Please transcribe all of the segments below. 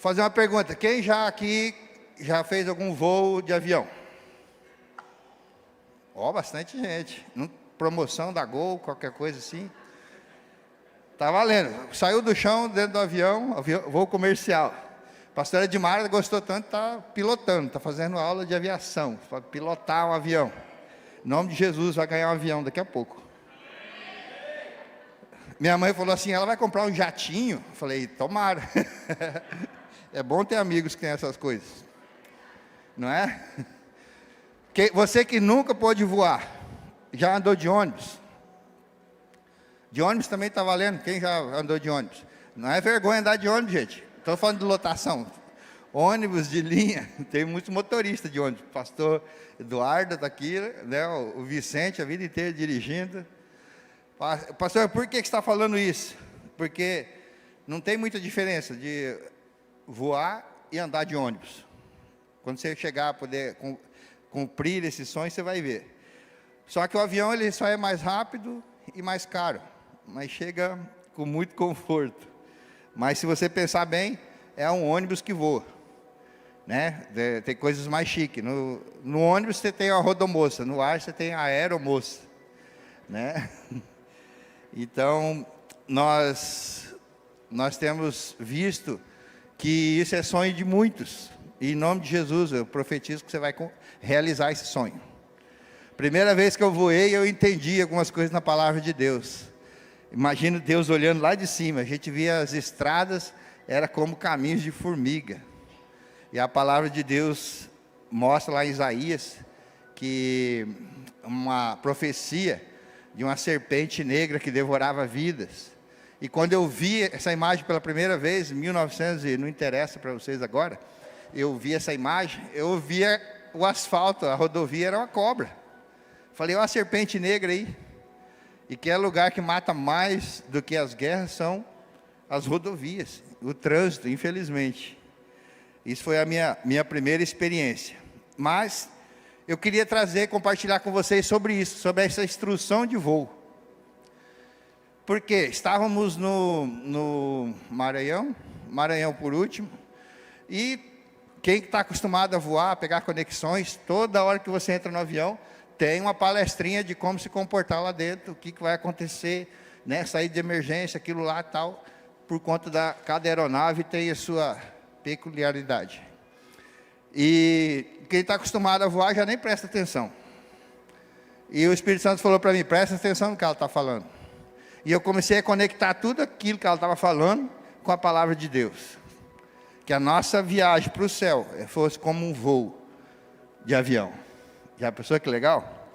fazer uma pergunta. Quem já aqui já fez algum voo de avião? Ó, bastante gente. Promoção da Gol, qualquer coisa assim. Tá valendo. Saiu do chão, dentro do avião, voo comercial. A pastora Edmara gostou tanto, está pilotando, está fazendo aula de aviação, para pilotar um avião. Em nome de Jesus, vai ganhar um avião daqui a pouco. Minha mãe falou assim, ela vai comprar um jatinho? Eu falei, tomara. É bom ter amigos que têm essas coisas. Não é? Você que nunca pôde voar, já andou de ônibus? De ônibus também está valendo. Quem já andou de ônibus? Não é vergonha andar de ônibus, gente. Estou falando de lotação. Ônibus de linha, tem muitos motoristas de ônibus. O pastor Eduardo está aqui, né? O Vicente, a vida inteira dirigindo. Pastor, por que você está falando isso? Porque não tem muita diferença de voar e andar de ônibus. Quando você chegar a poder cumprir esse sonho, você vai ver. Só que o avião ele só é mais rápido e mais caro, mas chega com muito conforto. Mas se você pensar bem, é um ônibus que voa, né? Tem coisas mais chiques. No ônibus você tem a rodomoça, no ar você tem a aeromoça, né? Então, nós temos visto que isso é sonho de muitos. E em nome de Jesus, eu profetizo que você vai realizar esse sonho. Primeira vez que eu voei, eu entendi algumas coisas na palavra de Deus. Imagino Deus olhando lá de cima. A gente via as estradas, era como caminhos de formiga. E a palavra de Deus mostra lá em Isaías, que uma profecia de uma serpente negra que devorava vidas. E quando eu vi essa imagem pela primeira vez, em 1900, e não interessa para vocês agora, eu vi essa imagem, eu via o asfalto, a rodovia era uma cobra. Falei, ó, a serpente negra aí. E que é lugar que mata mais do que as guerras são as rodovias, o trânsito, infelizmente. Isso foi a minha primeira experiência. Mas eu queria compartilhar com vocês sobre isso, sobre essa instrução de voo. Porque estávamos no Maranhão por último, e quem está acostumado a voar, a pegar conexões, toda hora que você entra no avião, tem uma palestrinha de como se comportar lá dentro, o que vai acontecer, né, saída de emergência, aquilo lá e tal, por conta da cada aeronave tem a sua peculiaridade. E quem está acostumado a voar já nem presta atenção. E o Espírito Santo falou para mim, presta atenção no que ela está falando. E eu comecei a conectar tudo aquilo que ela estava falando com a palavra de Deus. Que a nossa viagem para o céu fosse como um voo de avião. Já pensou que legal?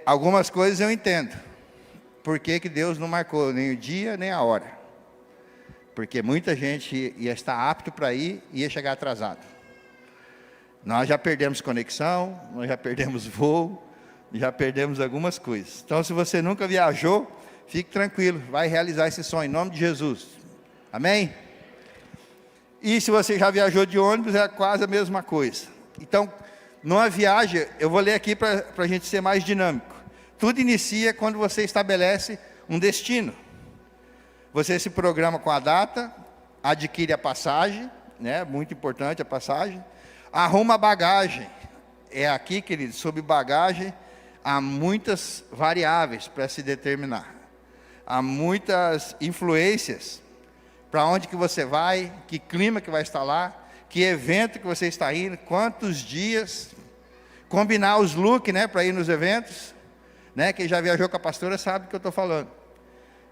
Algumas coisas eu entendo. Por que Deus não marcou nem o dia, nem a hora? Porque muita gente ia estar apto para ir e ia chegar atrasado. Nós já perdemos conexão, nós já perdemos voo, já perdemos algumas coisas. Então, se você nunca viajou, fique tranquilo, vai realizar esse sonho, em nome de Jesus. Amém? E se você já viajou de ônibus, é quase a mesma coisa. Então, numa viagem, eu vou ler aqui para a gente ser mais dinâmico. Tudo inicia quando você estabelece um destino. Você se programa com a data, adquire a passagem, né? Muito importante a passagem. Arruma a bagagem. É aqui, querido, sobre bagagem, há muitas variáveis para se determinar. Há muitas influências. Para onde que você vai, que clima que vai estar lá, que evento que você está indo, quantos dias, combinar os looks, né, para ir nos eventos, né, quem já viajou com a pastora sabe do que eu estou falando.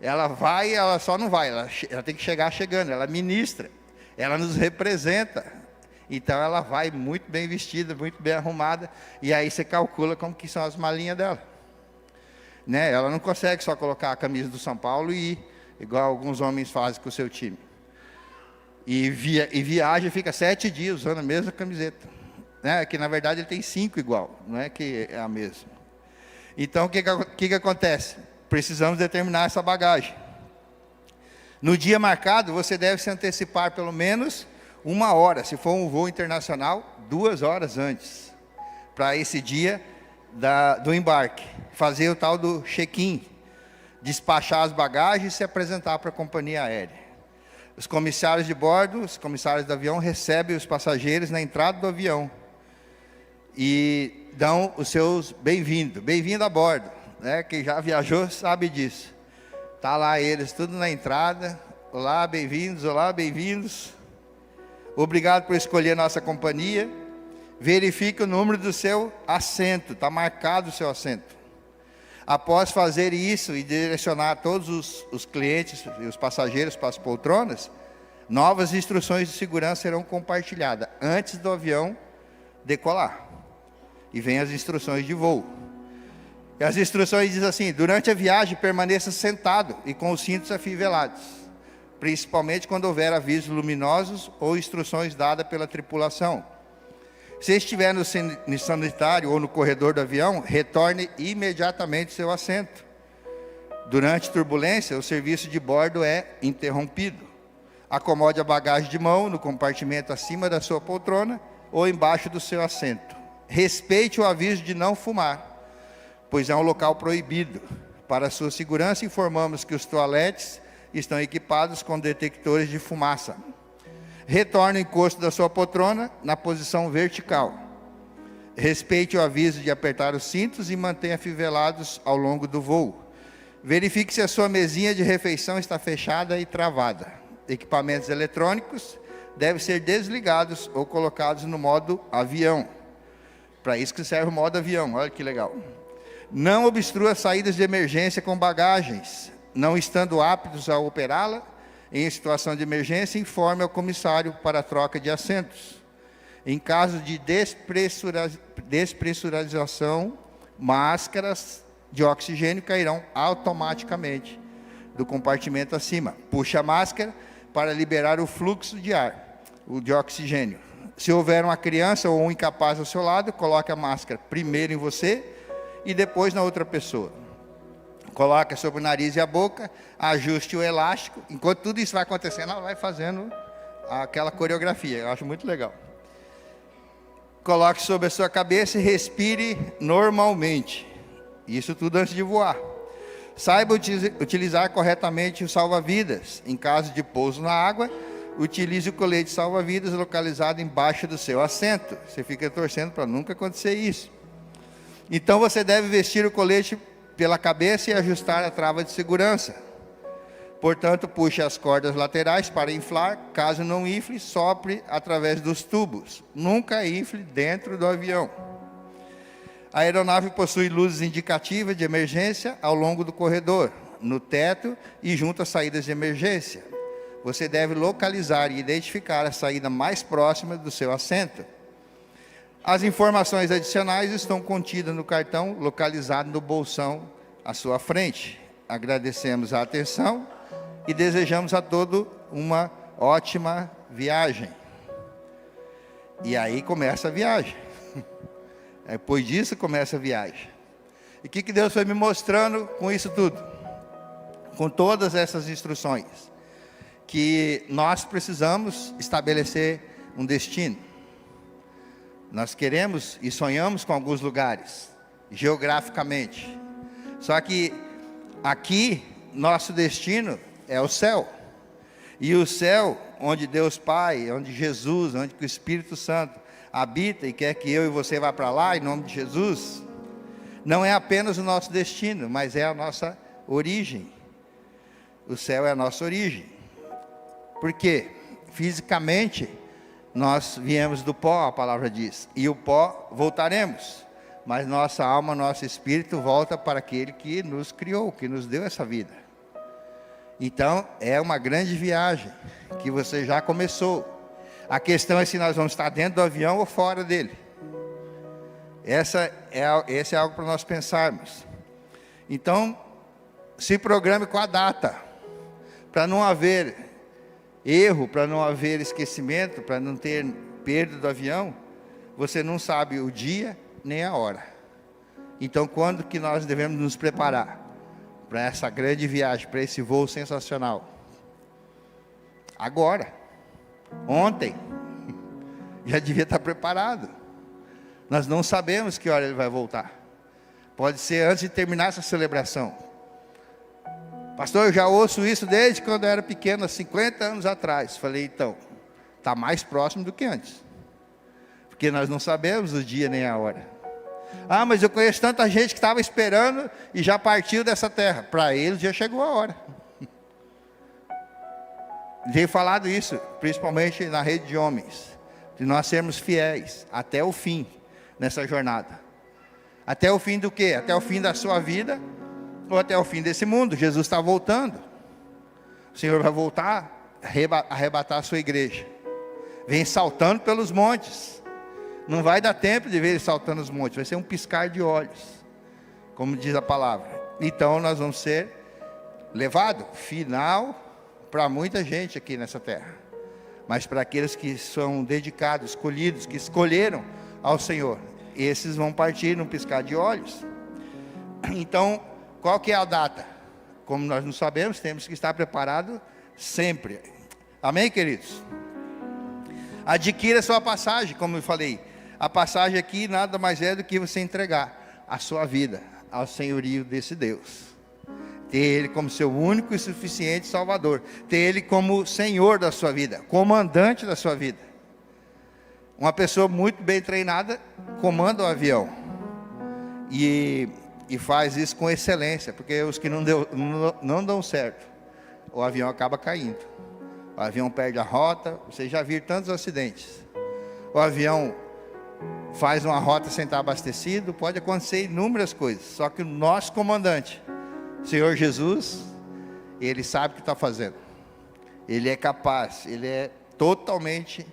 Ela vai, ela só não vai, ela tem que chegar chegando, ela ministra, ela nos representa, então ela vai muito bem vestida, muito bem arrumada, e aí você calcula como que são as malinhas dela, né, ela não consegue só colocar a camisa do São Paulo e ir, igual alguns homens fazem com o seu time. E viaja, fica 7 dias usando a mesma camiseta. Né? Que na verdade ele tem 5 igual, não é que é a mesma. Então o que acontece? Precisamos determinar essa bagagem. No dia marcado, você deve se antecipar pelo menos 1 hora, se for um voo internacional, 2 horas antes. Para esse dia do embarque. Fazer o tal do check-in. Despachar as bagagens e se apresentar para a companhia aérea. Os comissários de bordo, os comissários do avião, recebem os passageiros na entrada do avião e dão os seus bem-vindos, bem-vindo a bordo, né? Quem já viajou sabe disso. Tá lá eles, tudo na entrada. Olá, bem-vindos, olá, bem-vindos. Obrigado por escolher nossa companhia. Verifique o número do seu assento, está marcado o seu assento. Após fazer isso e direcionar todos os clientes e os passageiros para as poltronas, novas instruções de segurança serão compartilhadas antes do avião decolar. E vem as instruções de voo. E as instruções dizem assim: durante a viagem permaneça sentado e com os cintos afivelados, principalmente quando houver avisos luminosos ou instruções dadas pela tripulação. Se estiver no sanitário ou no corredor do avião, retorne imediatamente seu assento. Durante turbulência, o serviço de bordo é interrompido. Acomode a bagagem de mão no compartimento acima da sua poltrona ou embaixo do seu assento. Respeite o aviso de não fumar, pois é um local proibido. Para sua segurança, informamos que os toaletes estão equipados com detectores de fumaça. Retorne o encosto da sua poltrona na posição vertical. Respeite o aviso de apertar os cintos e mantenha afivelados ao longo do voo. Verifique se a sua mesinha de refeição está fechada e travada. Equipamentos eletrônicos devem ser desligados ou colocados no modo avião. Para isso que serve o modo avião, olha que legal. Não obstrua saídas de emergência com bagagens. Não estando aptos a operá-la, em situação de emergência, informe ao comissário para a troca de assentos. Em caso de despressurização, máscaras de oxigênio cairão automaticamente do compartimento acima. Puxe a máscara para liberar o fluxo de ar, o de oxigênio. Se houver uma criança ou um incapaz ao seu lado, coloque a máscara primeiro em você e depois na outra pessoa. Coloque sobre o nariz e a boca, ajuste o elástico. Enquanto tudo isso vai acontecendo, ela vai fazendo aquela coreografia. Eu acho muito legal. Coloque sobre a sua cabeça e respire normalmente. Isso tudo antes de voar. Saiba utilizar corretamente o salva-vidas. Em caso de pouso na água, utilize o colete salva-vidas localizado embaixo do seu assento. Você fica torcendo para nunca acontecer isso. Então você deve vestir o colete pela cabeça e ajustar a trava de segurança. Portanto, puxe as cordas laterais para inflar. Caso não infle, sopre através dos tubos. Nunca infle dentro do avião. A aeronave possui luzes indicativas de emergência ao longo do corredor, no teto e junto às saídas de emergência. Você deve localizar e identificar a saída mais próxima do seu assento. As informações adicionais estão contidas no cartão localizado no bolsão à sua frente. Agradecemos a atenção e desejamos a todos uma ótima viagem. E aí começa a viagem. Depois disso começa a viagem. E o que Deus foi me mostrando com isso tudo? Com todas essas instruções. Que nós precisamos estabelecer um destino. Nós queremos e sonhamos com alguns lugares, geograficamente. Só que aqui, nosso destino é o céu. E o céu, onde Deus Pai, onde Jesus, onde o Espírito Santo habita e quer que eu e você vá para lá, em nome de Jesus, não é apenas o nosso destino, mas é a nossa origem. O céu é a nossa origem. Por quê? Fisicamente, nós viemos do pó, a palavra diz, e o pó voltaremos, mas nossa alma, nosso espírito volta para aquele que nos criou, que nos deu essa vida. Então, é uma grande viagem, que você já começou. A questão é se nós vamos estar dentro do avião ou fora dele. Esse é algo para nós pensarmos. Então, se programe com a data, para não haver erro, para não haver esquecimento, para não ter perda do avião. Você não sabe o dia nem a hora. Então, quando que nós devemos nos preparar para essa grande viagem, para esse voo sensacional? Agora. Ontem. Já devia estar preparado. Nós não sabemos que hora ele vai voltar. Pode ser antes de terminar essa celebração. Pastor, eu já ouço isso desde quando eu era pequeno, há 50 anos atrás. Falei, então, está mais próximo do que antes. Porque nós não sabemos o dia nem a hora. Ah, mas eu conheço tanta gente que estava esperando e já partiu dessa terra. Para eles já chegou a hora. Tenho falado isso, principalmente na rede de homens, de nós sermos fiéis até o fim nessa jornada. Até o fim do quê? Até o fim da sua vida ou até o fim desse mundo. Jesus está voltando. O Senhor vai voltar, arrebatar a sua igreja. Vem saltando pelos montes. Não vai dar tempo de ver ele saltando os montes. Vai ser um piscar de olhos, como diz a palavra. Então nós vamos ser levados, final, para muita gente aqui nessa terra. Mas para aqueles que são dedicados, escolhidos, que escolheram ao Senhor, esses vão partir num piscar de olhos. Então, qual que é a data? Como nós não sabemos, temos que estar preparados sempre. Amém, queridos? Adquira a sua passagem, como eu falei. A passagem aqui nada mais é do que você entregar a sua vida ao senhorio desse Deus. Ter Ele como seu único e suficiente Salvador. Ter Ele como Senhor da sua vida, comandante da sua vida. Uma pessoa muito bem treinada comanda o avião. E faz isso com excelência, porque os que não dão certo, o avião acaba caindo. O avião perde a rota. Vocês já viram tantos acidentes. O avião faz uma rota sem estar abastecido. Pode acontecer inúmeras coisas. Só que o nosso comandante, Senhor Jesus, Ele sabe o que está fazendo. Ele é capaz, Ele é totalmente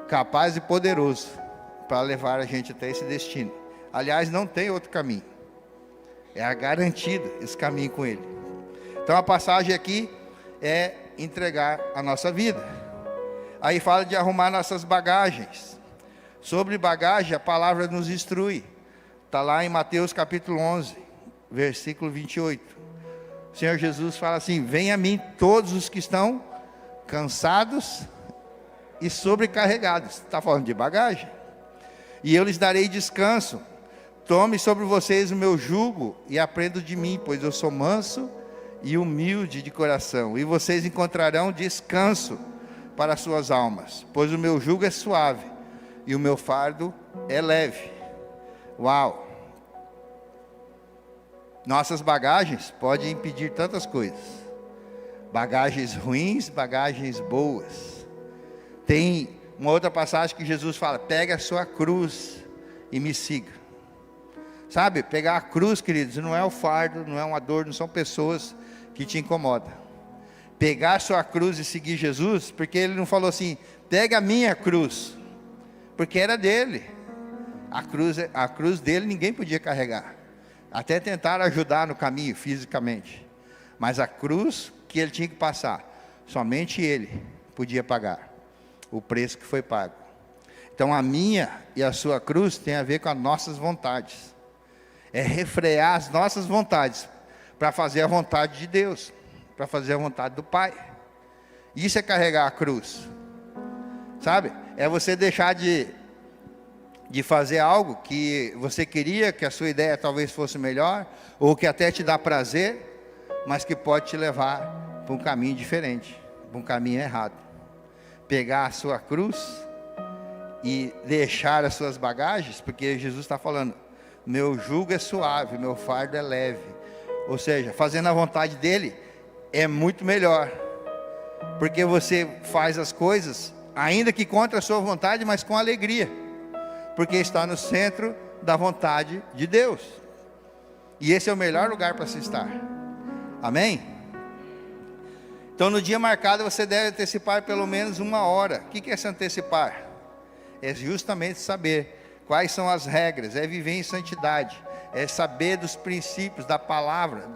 capaz e poderoso para levar a gente até esse destino. Aliás, não tem outro caminho. É garantido esse caminho com Ele. Então a passagem aqui é entregar a nossa vida. Aí fala de arrumar nossas bagagens. Sobre bagagem, a palavra nos instrui. Está lá em Mateus capítulo 11, versículo 28. O Senhor Jesus fala assim: venha a mim todos os que estão cansados e sobrecarregados. Está falando de bagagem. E eu lhes darei descanso. Tome sobre vocês o meu jugo e aprendam de mim, pois eu sou manso e humilde de coração. E vocês encontrarão descanso para as suas almas, pois o meu jugo é suave e o meu fardo é leve. Uau! Nossas bagagens podem impedir tantas coisas. Bagagens ruins, bagagens boas. Tem uma outra passagem que Jesus fala: pega a sua cruz e me siga. Sabe, pegar a cruz, queridos, não é o fardo, não é uma dor, não são pessoas que te incomodam. Pegar a sua cruz e seguir Jesus, porque Ele não falou assim: pega a minha cruz, porque era dele. A cruz dele ninguém podia carregar. Até tentaram ajudar no caminho, fisicamente. Mas a cruz que Ele tinha que passar, somente Ele podia pagar o preço que foi pago. Então a minha e a sua cruz tem a ver com as nossas vontades. É refrear as nossas vontades para fazer a vontade de Deus, para fazer a vontade do Pai. Isso é carregar a cruz, sabe? É você deixar de fazer algo que você queria, que a sua ideia talvez fosse melhor, ou que até te dá prazer, mas que pode te levar para um caminho diferente, para um caminho errado. Pegar a sua cruz e deixar as suas bagagens, porque Jesus está falando: meu jugo é suave, meu fardo é leve. Ou seja, fazendo a vontade dele é muito melhor, porque você faz as coisas, ainda que contra a sua vontade, mas com alegria, porque está no centro da vontade de Deus. E esse é o melhor lugar para se estar. Amém? Então no dia marcado você deve antecipar pelo menos 1 hora. O que é se antecipar? É justamente saber quais são as regras, é viver em santidade, é saber dos princípios, da palavra,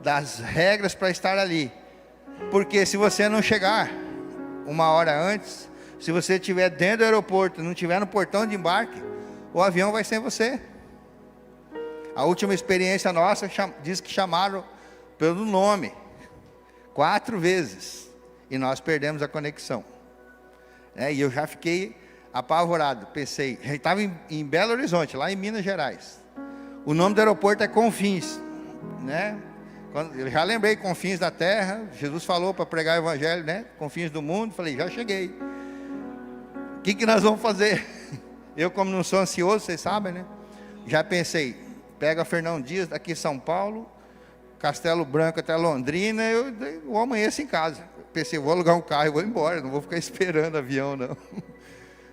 das regras para estar ali. Porque se você não chegar 1 hora antes, se você estiver dentro do aeroporto, não estiver no portão de embarque, o avião vai sem você. A última experiência nossa diz que chamaram pelo nome 4 vezes e nós perdemos a conexão. E eu já fiquei apavorado, pensei, a gente estava em Belo Horizonte, lá em Minas Gerais. O nome do aeroporto é Confins, né? Eu já lembrei, confins da terra, Jesus falou para pregar o evangelho, né? Confins do mundo, falei, já cheguei. O que nós vamos fazer? Eu, como não sou ansioso, vocês sabem, né? Já pensei, pega Fernão Dias daqui São Paulo, Castelo Branco até Londrina, eu amanheço em casa. Pensei, vou alugar um carro e vou embora, não vou ficar esperando avião, não.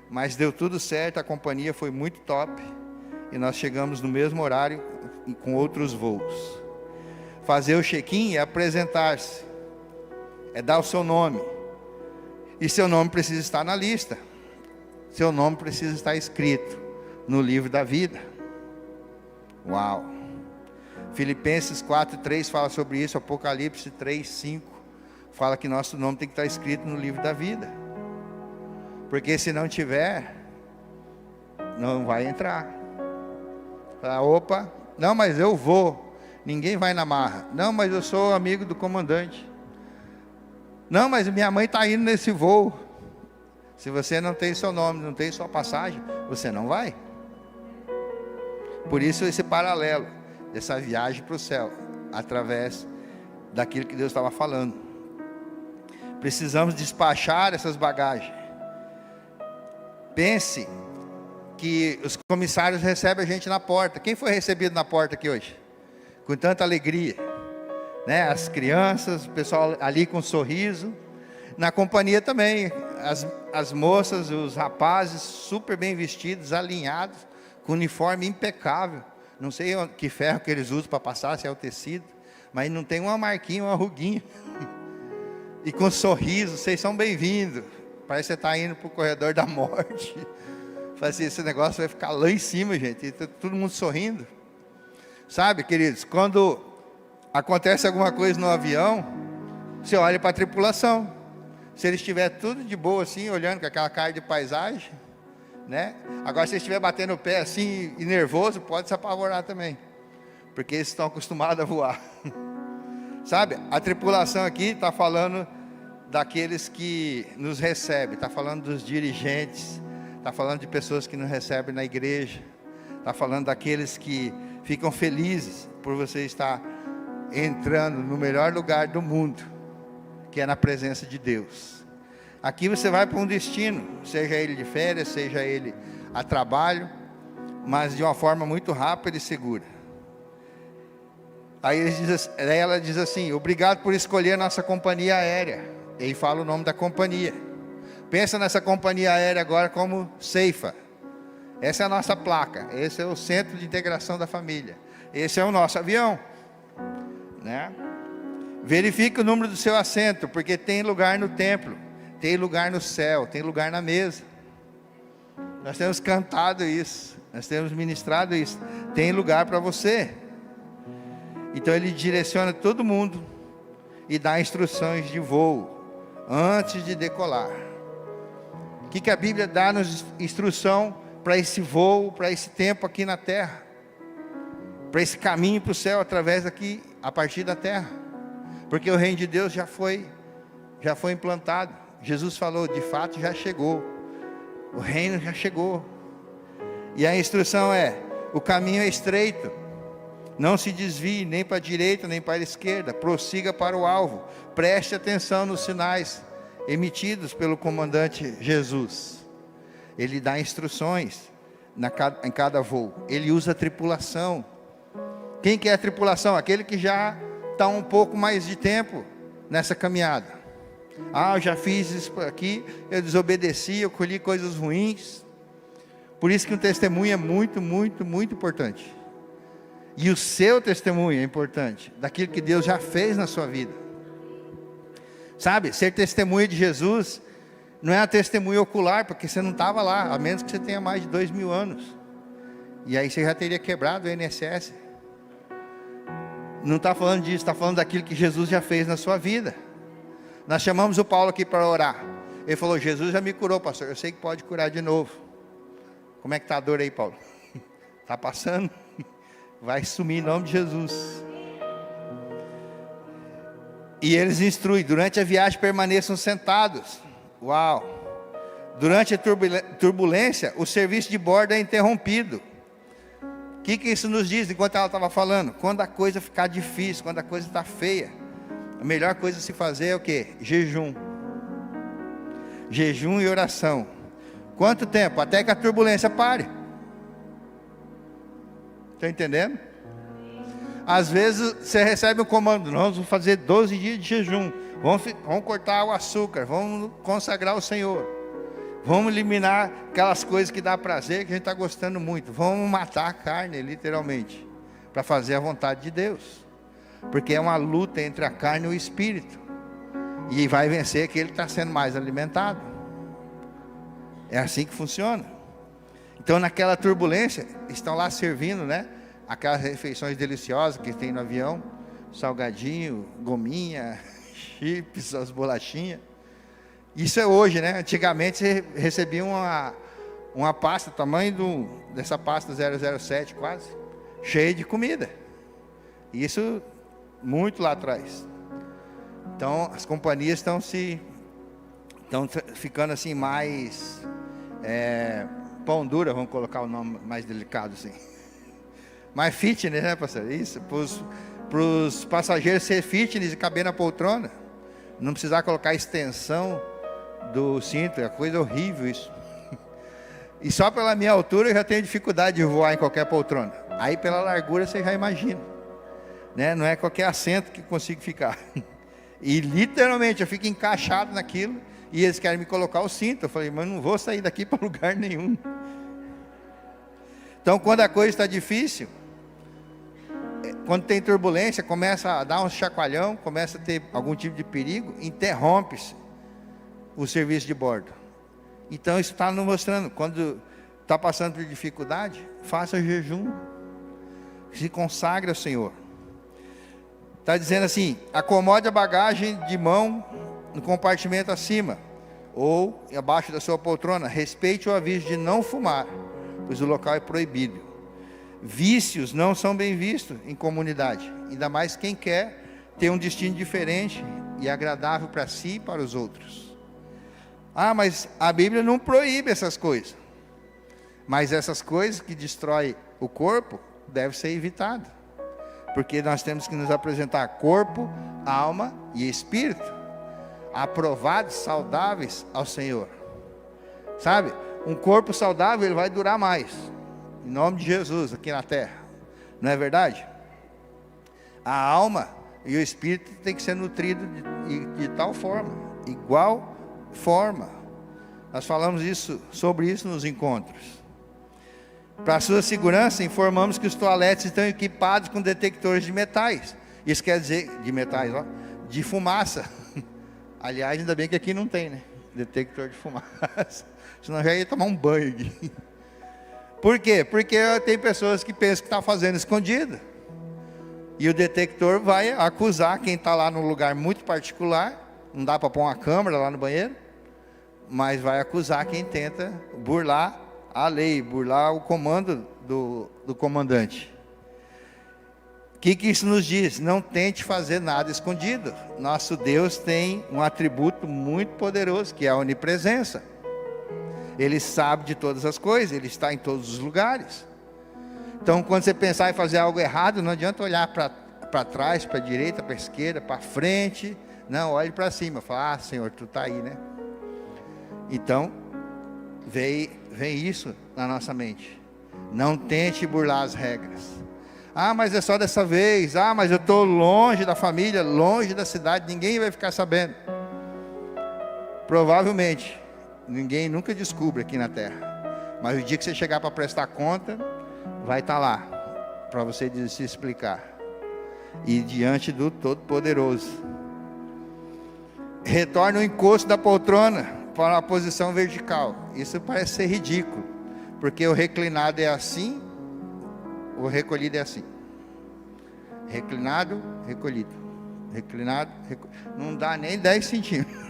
Mas deu tudo certo, a companhia foi muito top, e nós chegamos no mesmo horário, com outros voos. Fazer o check-in é apresentar-se, é dar o seu nome, e seu nome precisa estar na lista, seu nome precisa estar escrito no livro da vida. Uau! Filipenses 4:3 fala sobre isso, Apocalipse 3:5 fala que nosso nome tem que estar escrito no livro da vida, porque se não tiver, não vai entrar. Fala, opa, não, mas eu vou. Ninguém vai na marra. Não, mas eu sou amigo do comandante. Não, mas minha mãe está indo nesse voo. Se você não tem seu nome, não tem sua passagem, você não vai. Por isso esse paralelo dessa viagem para o céu, através daquilo que Deus estava falando. Precisamos despachar essas bagagens. Pense que os comissários recebem a gente na porta. Quem foi recebido na porta aqui hoje? Com tanta alegria, né? As crianças, o pessoal ali com um sorriso. Na companhia também, as moças, os rapazes super bem vestidos, alinhados, com uniforme impecável. Não sei que ferro que eles usam para passar, se é o tecido, mas não tem uma marquinha, uma ruguinha. E com sorriso, vocês são bem-vindos. Parece que você está indo para o corredor da morte. Fala assim, esse negócio vai ficar lá em cima, gente, e todo mundo sorrindo. Sabe, queridos, quando acontece alguma coisa no avião, você olha para a tripulação. Se ele estiver tudo de boa assim, olhando com aquela cara de paisagem, né? Agora, se ele estiver batendo o pé assim e nervoso, pode se apavorar também, porque eles estão acostumados a voar. Sabe, a tripulação aqui está falando daqueles que nos recebem, está falando dos dirigentes, está falando de pessoas que nos recebem na igreja, está falando daqueles que ficam felizes por você estar entrando no melhor lugar do mundo, que é na presença de Deus. Aqui você vai para um destino, seja ele de férias, seja ele a trabalho, mas de uma forma muito rápida e segura. Aí ela diz assim, obrigado por escolher a nossa companhia aérea. E aí fala o nome da companhia. Pensa nessa companhia aérea agora como Ceifa. Essa é a nossa placa, esse é o centro de integração da família, esse é o nosso avião, né? Verifique o número do seu assento, porque tem lugar no templo, tem lugar no céu, tem lugar na mesa. Nós temos cantado isso, nós temos ministrado isso, tem lugar para você. Então ele direciona todo mundo e dá instruções de voo antes de decolar. O que a Bíblia dá-nos instrução para esse voo, para esse tempo aqui na terra, para esse caminho para o céu, através aqui, a partir da terra, porque o reino de Deus já foi implantado. Jesus falou, de fato já chegou, o reino já chegou, e a instrução é, o caminho é estreito, não se desvie nem para a direita, nem para a esquerda, prossiga para o alvo, preste atenção nos sinais emitidos pelo comandante Jesus. Ele dá instruções em cada voo. Ele usa a tripulação. Quem que é a tripulação? Aquele que já está um pouco mais de tempo nessa caminhada. Eu já fiz isso aqui, eu desobedeci, eu colhi coisas ruins. Por isso que o testemunho é muito, muito, muito importante. E o seu testemunho é importante, daquilo que Deus já fez na sua vida. Sabe, ser testemunha de Jesus não é a testemunha ocular, porque você não estava lá, a menos que você tenha mais de 2000 anos. E aí você já teria quebrado o INSS. Não está falando disso, está falando daquilo que Jesus já fez na sua vida. Nós chamamos o Paulo aqui para orar. Ele falou, Jesus já me curou, pastor, eu sei que pode curar de novo. Como é que está a dor aí, Paulo? Está passando? Vai sumir em nome de Jesus. E eles instruem, durante a viagem permaneçam sentados. Uau! Durante a turbulência, o serviço de bordo é interrompido. O que isso nos diz enquanto ela estava falando? Quando a coisa ficar difícil, quando a coisa está feia, a melhor coisa a se fazer é o quê? Jejum. Jejum e oração. Quanto tempo? Até que a turbulência pare. Está entendendo? Às vezes você recebe um comando: nós vamos fazer 12 dias de jejum, vamos cortar o açúcar, vamos consagrar o Senhor, vamos eliminar aquelas coisas que dá prazer, que a gente está gostando muito, vamos matar a carne, literalmente, para fazer a vontade de Deus, porque é uma luta entre a carne e o espírito, e vai vencer aquele que está sendo mais alimentado. É assim que funciona. Então, naquela turbulência, estão lá servindo, né, aquelas refeições deliciosas que tem no avião, salgadinho, gominha, chips, as bolachinhas. Isso é hoje, né? Antigamente você recebia uma pasta, tamanho dessa pasta 007 quase, cheia de comida. Isso muito lá atrás. Então as companhias estão ficando assim mais pão dura, vamos colocar o nome mais delicado assim. Mais fitness, né, pastor? Isso, para os passageiros ser fitness e caber na poltrona. Não precisar colocar extensão do cinto, é coisa horrível isso. E só pela minha altura eu já tenho dificuldade de voar em qualquer poltrona. Aí pela largura você já imagina, né? Não é qualquer assento que consigo ficar. E literalmente eu fico encaixado naquilo e eles querem me colocar o cinto. Eu falei, mas não vou sair daqui para lugar nenhum. Então quando a coisa está difícil, quando tem turbulência, começa a dar um chacoalhão, começa a ter algum tipo de perigo, interrompe-se o serviço de bordo. Então isso está nos mostrando, quando está passando por dificuldade, faça jejum, se consagre ao Senhor. Está dizendo assim: acomode a bagagem de mão no compartimento acima, ou abaixo da sua poltrona, respeite o aviso de não fumar, pois o local é proibido. Vícios não são bem vistos em comunidade, ainda mais quem quer ter um destino diferente e agradável para si e para os outros. Ah, mas a Bíblia não proíbe essas coisas. Mas essas coisas que destroem o corpo devem ser evitadas, porque nós temos que nos apresentar corpo, alma e espírito aprovados, saudáveis ao Senhor. Sabe, um corpo saudável ele vai durar mais, em nome de Jesus, aqui na terra. Não é verdade? A alma e o espírito tem que ser nutrido de tal forma, igual forma. Nós falamos sobre isso nos encontros. Para a sua segurança, informamos que os toaletes estão equipados com detectores de metais. Isso quer dizer, de metais, ó, de fumaça. Aliás, ainda bem que aqui não tem, né? Detector de fumaça. Senão já ia tomar um banho aqui. Por quê? Porque tem pessoas que pensam que está fazendo escondido. E o detector vai acusar quem está lá num lugar muito particular. Não dá para pôr uma câmera lá no banheiro. Mas vai acusar quem tenta burlar a lei, burlar o comando do comandante. O que isso nos diz? Não tente fazer nada escondido. Nosso Deus tem um atributo muito poderoso, que é a onipresença. Ele sabe de todas as coisas, Ele está em todos os lugares. Então quando você pensar em fazer algo errado, não adianta olhar para trás, para a direita, para a esquerda, para frente. Não, olhe para cima, fala: ah, Senhor, Tu está aí, né? Então vem isso na nossa mente. Não tente burlar as regras. Ah, mas é só dessa vez. Ah, mas eu estou longe da família, longe da cidade, ninguém vai ficar sabendo. Provavelmente ninguém nunca descobre aqui na terra, mas o dia que você chegar para prestar conta, vai estar lá para você se explicar, e diante do Todo-Poderoso. Retorne o encosto da poltrona para a posição vertical. Isso parece ser ridículo, porque o reclinado é assim, o recolhido é assim. Reclinado, recolhido. Reclinado, não dá nem 10 centímetros.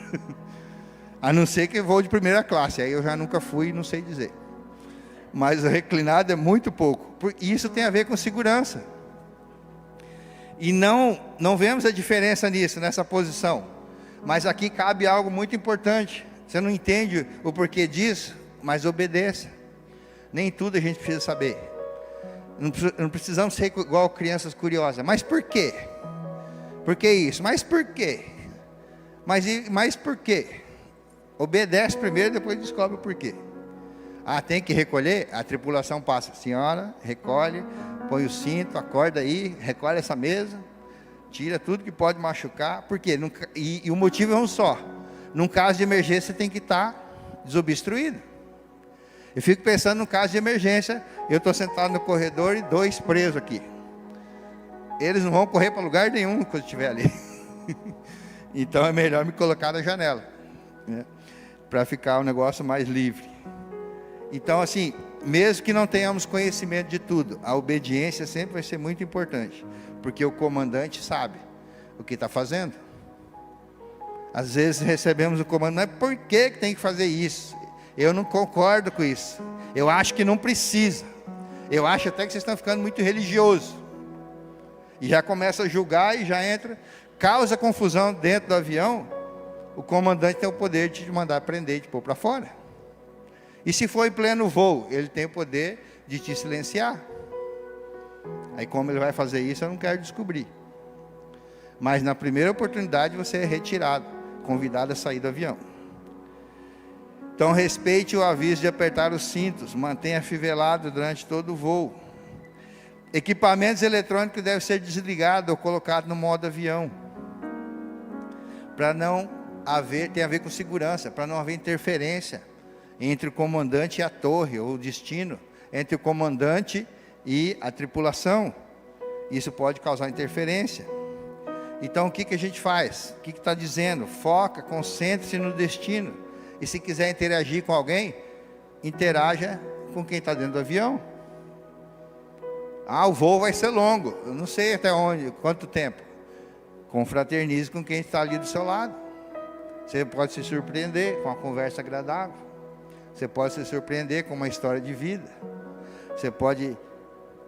A não ser que vou de primeira classe, aí eu já nunca fui e não sei dizer. Mas o reclinado é muito pouco. Isso tem a ver com segurança. E não vemos a diferença nisso, nessa posição. Mas aqui cabe algo muito importante. Você não entende o porquê disso, mas obedeça. Nem tudo a gente precisa saber. Não precisamos ser igual crianças curiosas. Mas por quê? Por que isso? Mas por quê? Mas por quê? Obedece primeiro, depois descobre o porquê. Ah, tem que recolher? A tripulação passa. Senhora, recolhe, põe o cinto, acorda aí, recolhe essa mesa, tira tudo que pode machucar. Por quê? E o motivo é um só. Num caso de emergência tem que estar desobstruído. Eu fico pensando no caso de emergência, eu estou sentado no corredor e 2 presos aqui. Eles não vão correr para lugar nenhum quando estiver ali. Então é melhor me colocar na janela, né? Para ficar o negócio mais livre. Então assim, mesmo que não tenhamos conhecimento de tudo, a obediência sempre vai ser muito importante. Porque o comandante sabe o que está fazendo. Às vezes recebemos o comando, não é por que tem que fazer isso. Eu não concordo com isso. Eu acho que não precisa. Eu acho até que vocês estão ficando muito religiosos. E já começa a julgar e já entra, causa confusão dentro do avião. O comandante tem o poder de te mandar prender e te pôr para fora. E se for em pleno voo, ele tem o poder de te silenciar. Aí como ele vai fazer isso, eu não quero descobrir. Mas na primeira oportunidade você é retirado, convidado a sair do avião. Então respeite o aviso de apertar os cintos, mantenha afivelado durante todo o voo. Equipamentos eletrônicos devem ser desligados ou colocados no modo avião. Para não haver, tem a ver com segurança, para não haver interferência entre o comandante e a torre, ou o destino, entre o comandante e a tripulação. Isso pode causar interferência. Então o que a gente faz? O que está dizendo? Foca, concentre-se no destino. E se quiser interagir com alguém, interaja com quem está dentro do avião. Ah, o voo vai ser longo. Eu não sei até onde, quanto tempo. Confraternize com quem está ali do seu lado. Você pode se surpreender com uma conversa agradável. Você pode se surpreender com uma história de vida. Você pode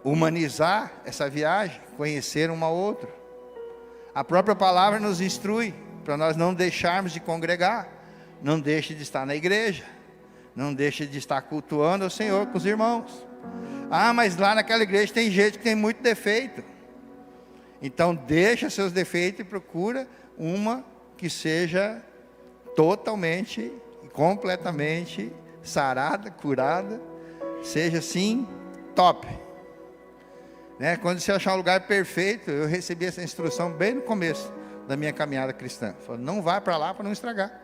humanizar essa viagem, conhecer uma outra. A própria palavra nos instrui para nós não deixarmos de congregar. Não deixe de estar na igreja. Não deixe de estar cultuando ao Senhor com os irmãos. Ah, mas lá naquela igreja tem gente que tem muito defeito. Então deixa seus defeitos e procura uma que seja totalmente, completamente sarada, curada. Seja assim, top. Né? Quando você achar um lugar perfeito, eu recebi essa instrução bem no começo da minha caminhada cristã. Falei, não vá para lá para não estragar.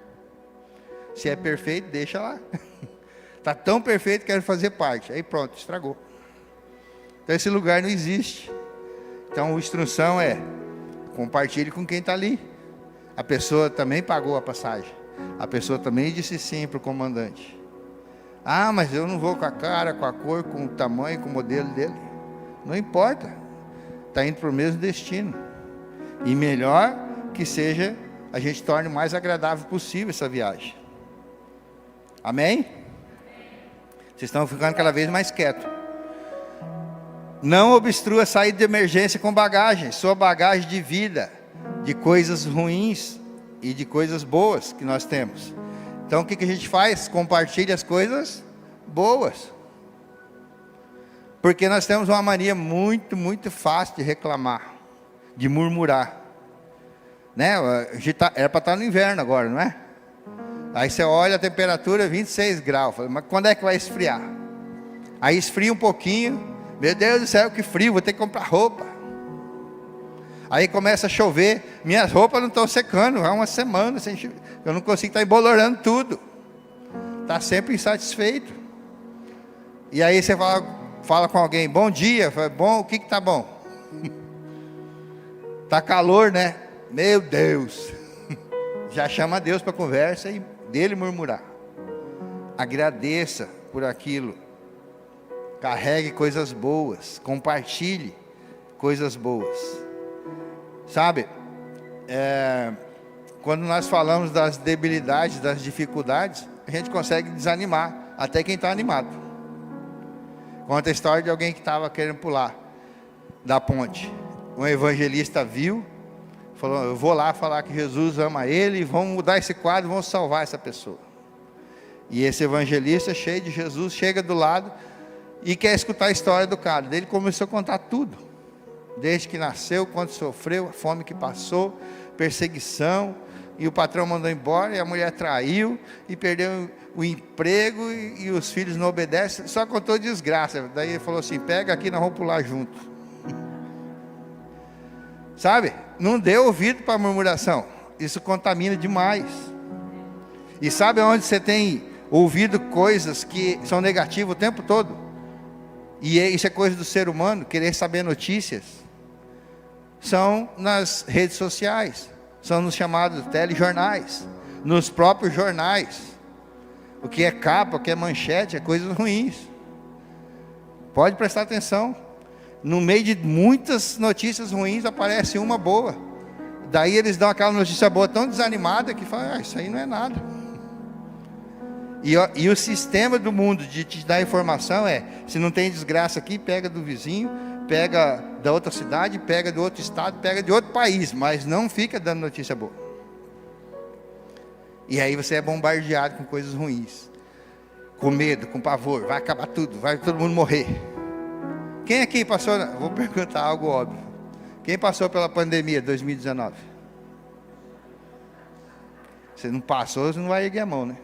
Se é perfeito, deixa lá. Está tão perfeito, quero fazer parte. Aí pronto, estragou. Então esse lugar não existe. Então a instrução é, compartilhe com quem está ali. A pessoa também pagou a passagem. A pessoa também disse sim para o comandante. Ah, mas eu não vou com a cara, com a cor, com o tamanho, com o modelo dele. Não importa. Está indo para o mesmo destino. E melhor que seja, a gente torne o mais agradável possível essa viagem. Amém? Vocês estão ficando cada vez mais quietos. Não obstrua a saída de emergência com bagagem. Sua bagagem de vida, de coisas ruins e de coisas boas que nós temos. Então o que a gente faz? Compartilha as coisas boas. Porque nós temos uma mania muito, muito fácil de reclamar, de murmurar. Né? Era para estar no inverno agora, não é? Aí você olha a temperatura 26 graus. Fala, mas quando é que vai esfriar? Aí esfria um pouquinho. Meu Deus do céu, que frio, vou ter que comprar roupa. Aí começa a chover. Minhas roupas não estão secando. Há uma semana. Eu não consigo estar embolorando tudo. Está sempre insatisfeito. E aí você fala com alguém, bom dia. Fala, bom, o que está bom? Está calor, né? Meu Deus. Já chama Deus para conversa e dele murmurar. Agradeça por aquilo. Carregue coisas boas. Compartilhe coisas boas. Sabe? Quando nós falamos das debilidades, das dificuldades, a gente consegue desanimar até quem está animado. Conta a história de alguém que estava querendo pular da ponte. Um evangelista viu, falou, eu vou lá falar que Jesus ama ele, vamos mudar esse quadro, vamos salvar essa pessoa. E esse evangelista, cheio de Jesus, chega do lado e quer escutar a história do cara. Daí ele começou a contar tudo, desde que nasceu, quanto sofreu, a fome que passou, perseguição, e o patrão mandou embora, e a mulher traiu, e perdeu o emprego, e os filhos não obedecem, só contou desgraça. Daí ele falou assim: pega aqui, nós vamos pular junto. Sabe, não dê ouvido para a murmuração, isso contamina demais. E sabe onde você tem ouvido coisas que são negativas o tempo todo? E isso é coisa do ser humano, querer saber notícias. São nas redes sociais, são nos chamados telejornais, nos próprios jornais. O que é capa, o que é manchete, é coisas ruins. Pode prestar atenção. No meio de muitas notícias ruins aparece uma boa. Daí eles dão aquela notícia boa tão desanimada que falam: isso aí não é nada. E o sistema do mundo de te dar informação é: se não tem desgraça aqui, pega do vizinho, pega da outra cidade, pega do outro estado, pega de outro país, mas não fica dando notícia boa. E aí você é bombardeado com coisas ruins, com medo, com pavor, vai acabar tudo, vai todo mundo morrer. Quem aqui passou, vou perguntar algo óbvio, quem passou pela pandemia de 2019? Você não passou, você não vai erguer a mão, né?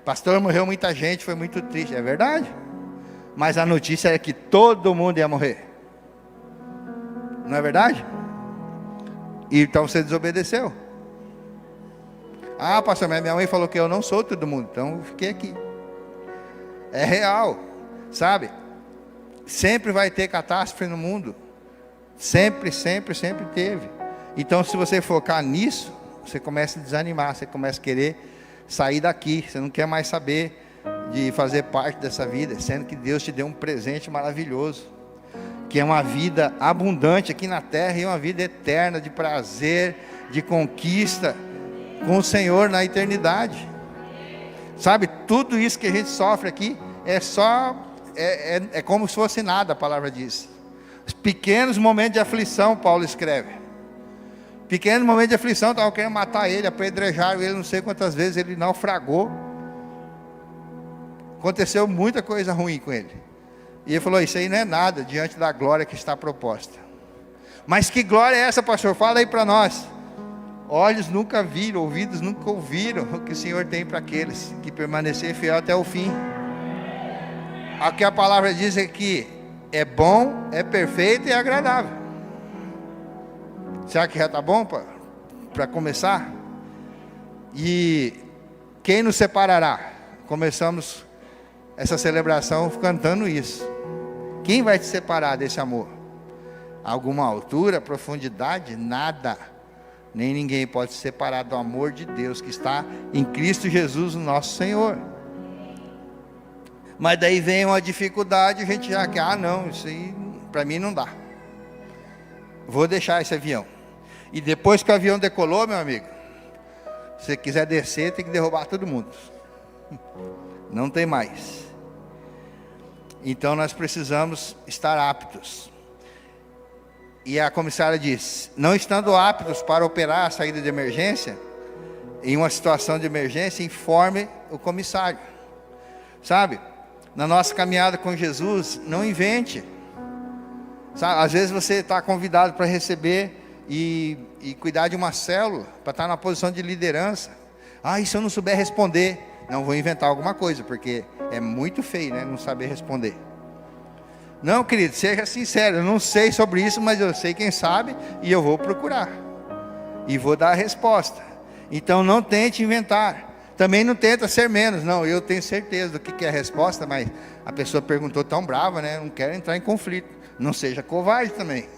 Pastor, morreu muita gente, foi muito triste, é verdade? Mas a notícia é que todo mundo ia morrer, não é verdade? Então você desobedeceu. Ah, pastor, minha mãe falou que eu não sou todo mundo, então eu fiquei aqui. É real, sabe? Sempre vai ter catástrofe no mundo, sempre teve. Então se você focar nisso, você começa a desanimar, você começa a querer sair daqui, você não quer mais saber de fazer parte dessa vida, sendo que Deus te deu um presente maravilhoso, que é uma vida abundante aqui na terra, e uma vida eterna de prazer, de conquista, com o Senhor na eternidade. Sabe, tudo isso que a gente sofre aqui, é como se fosse nada, a palavra diz. Os pequenos momentos de aflição, Paulo escreve. Pequenos momentos de aflição, estavam querendo matar ele, apedrejaram ele não sei quantas vezes, ele naufragou. Aconteceu muita coisa ruim com ele. E ele falou: isso aí não é nada diante da glória que está proposta. Mas que glória é essa, pastor? Fala aí para nós. Olhos nunca viram, ouvidos nunca ouviram o que o Senhor tem para aqueles que permanecer fiel até o fim. O que a palavra diz é que é bom, é perfeito e é agradável. Será que já está bom para começar? E quem nos separará? Começamos essa celebração cantando isso. Quem vai te separar desse amor? Alguma altura, profundidade? Nada. Nem ninguém pode se separar do amor de Deus que está em Cristo Jesus, o nosso Senhor. Mas daí vem uma dificuldade, a gente já quer: não, isso aí para mim não dá, vou deixar esse avião. E depois que o avião decolou, meu amigo, se você quiser descer, tem que derrubar todo mundo, não tem mais. Então nós precisamos estar aptos. E a comissária diz: não estando aptos para operar a saída de emergência, em uma situação de emergência, informe o comissário. Sabe, na nossa caminhada com Jesus, não invente. Sabe, às vezes você está convidado para receber e cuidar de uma célula, para estar na posição de liderança. E se eu não souber responder? Não, vou inventar alguma coisa, porque é muito feio, né, não saber responder. Não, querido, seja sincero: eu não sei sobre isso, mas eu sei quem sabe, e eu vou procurar, e vou dar a resposta. Então não tente inventar. Também não tenta ser menos. Não, eu tenho certeza do que é a resposta, mas a pessoa perguntou tão brava, né? Não quero entrar em conflito. Não seja covarde também.